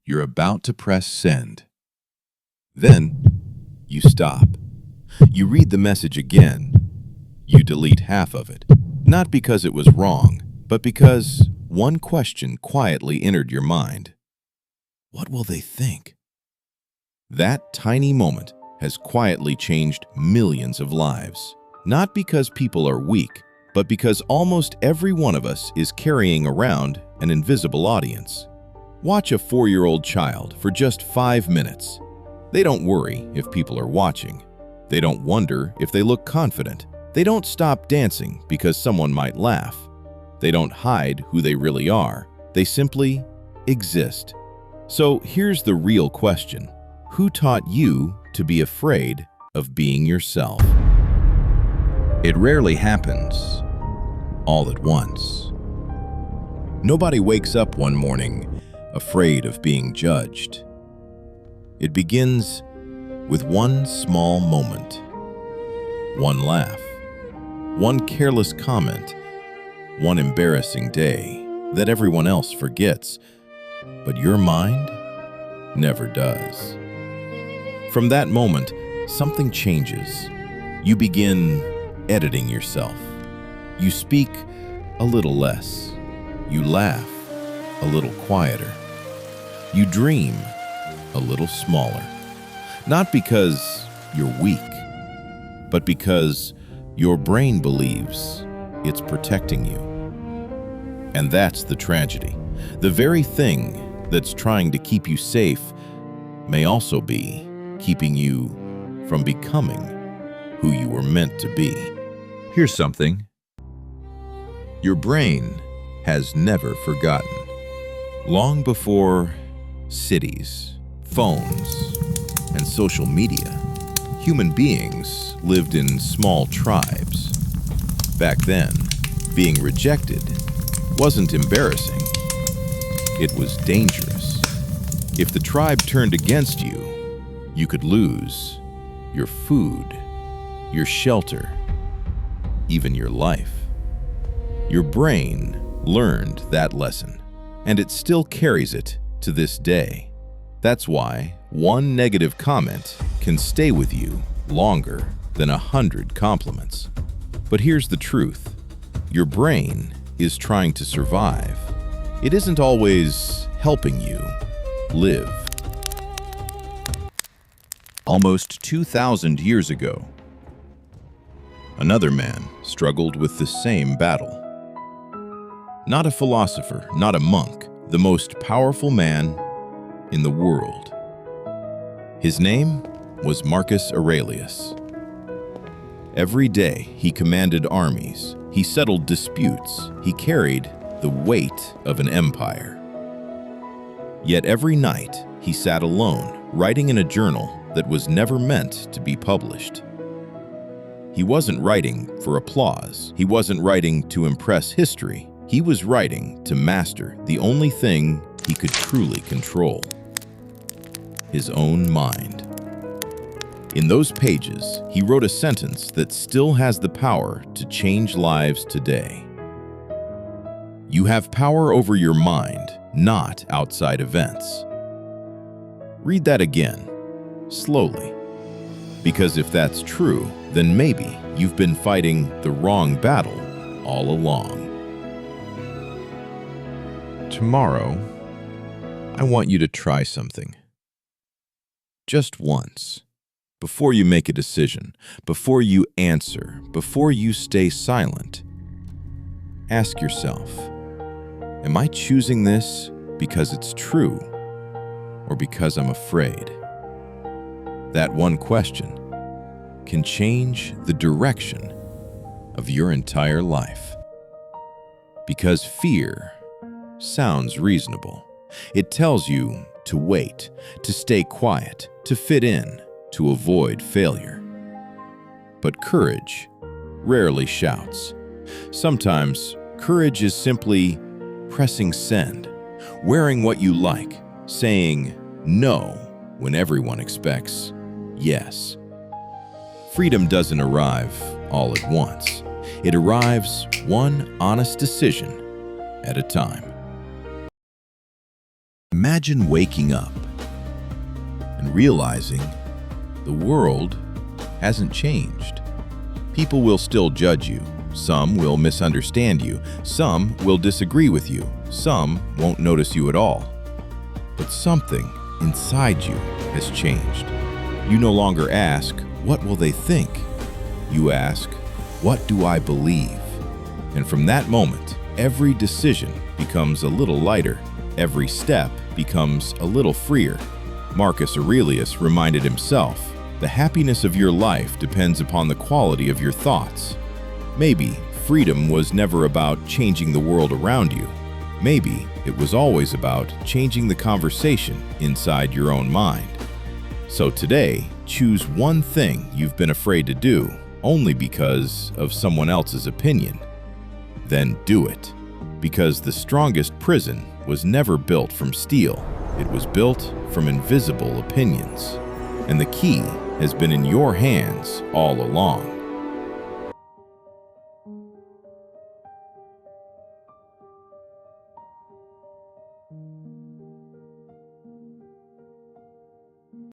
You're about to press send. Then, you stop. You read the message again. You delete half of it. Not because it was wrong, but because one question quietly entered your mind. What will they think? That tiny moment has quietly changed millions of lives. Not because people are weak, but because almost every one of us is carrying around an invisible audience. Watch a 4-year-old child for just 5 minutes. They don't worry if people are watching. They don't wonder if they look confident. They don't stop dancing because someone might laugh. They don't hide who they really are. They simply exist. So here's the real question. Who taught you to be afraid of being yourself? It rarely happens all at once. Nobody wakes up one morning afraid of being judged. It begins with one small moment, one laugh, one careless comment, one embarrassing day that everyone else forgets, but your mind never does. From that moment, something changes. You begin editing yourself. You speak a little less. You laugh a little quieter. You dream a little smaller. Not because you're weak, but because your brain believes it's protecting you. And that's the tragedy. The very thing that's trying to keep you safe may also be keeping you from becoming who you were meant to be. Here's something. Your brain has never forgotten. Long before cities, phones, and social media, human beings lived in small tribes. Back then, being rejected wasn't embarrassing. It was dangerous. If the tribe turned against you, you could lose your food, your shelter, even your life. Your brain learned that lesson, and it still carries it to this day. That's why one negative comment can stay with you longer than 100 compliments. But here's the truth. Your brain is trying to survive. It isn't always helping you live. Almost 2,000 years ago, another man struggled with the same battle. Not a philosopher, not a monk, the most powerful man in the world. His name was Marcus Aurelius. Every day he commanded armies, he settled disputes, he carried the weight of an empire. Yet every night he sat alone, writing in a journal that was never meant to be published. He wasn't writing for applause. He wasn't writing to impress history. He was writing to master the only thing he could truly control: his own mind. In those pages, he wrote a sentence that still has the power to change lives today. You have power over your mind, not outside events. Read that again, slowly. Because if that's true, then maybe you've been fighting the wrong battle all along. Tomorrow, I want you to try something. Just once. Before you make a decision, before you answer, before you stay silent, ask yourself, am I choosing this because it's true or because I'm afraid? That one question can change the direction of your entire life. Because fear sounds reasonable. It tells you to wait, to stay quiet, to fit in, to avoid failure. But courage rarely shouts. Sometimes courage is simply pressing send, wearing what you like, saying no when everyone expects yes. Freedom doesn't arrive all at once. It arrives one honest decision at a time. Imagine waking up and realizing the world hasn't changed. People will still judge you. Some will misunderstand you. Some will disagree with you. Some won't notice you at all. But something inside you has changed. You no longer ask, "What will they think?" You ask, "What do I believe?" And from that moment, every decision becomes a little lighter. Every step becomes a little freer. Marcus Aurelius reminded himself, "The happiness of your life depends upon the quality of your thoughts." Maybe freedom was never about changing the world around you. Maybe it was always about changing the conversation inside your own mind. So today, choose one thing you've been afraid to do only because of someone else's opinion. Then do it, because the strongest prison was never built from steel. It was built from invisible opinions. And the key has been in your hands all along.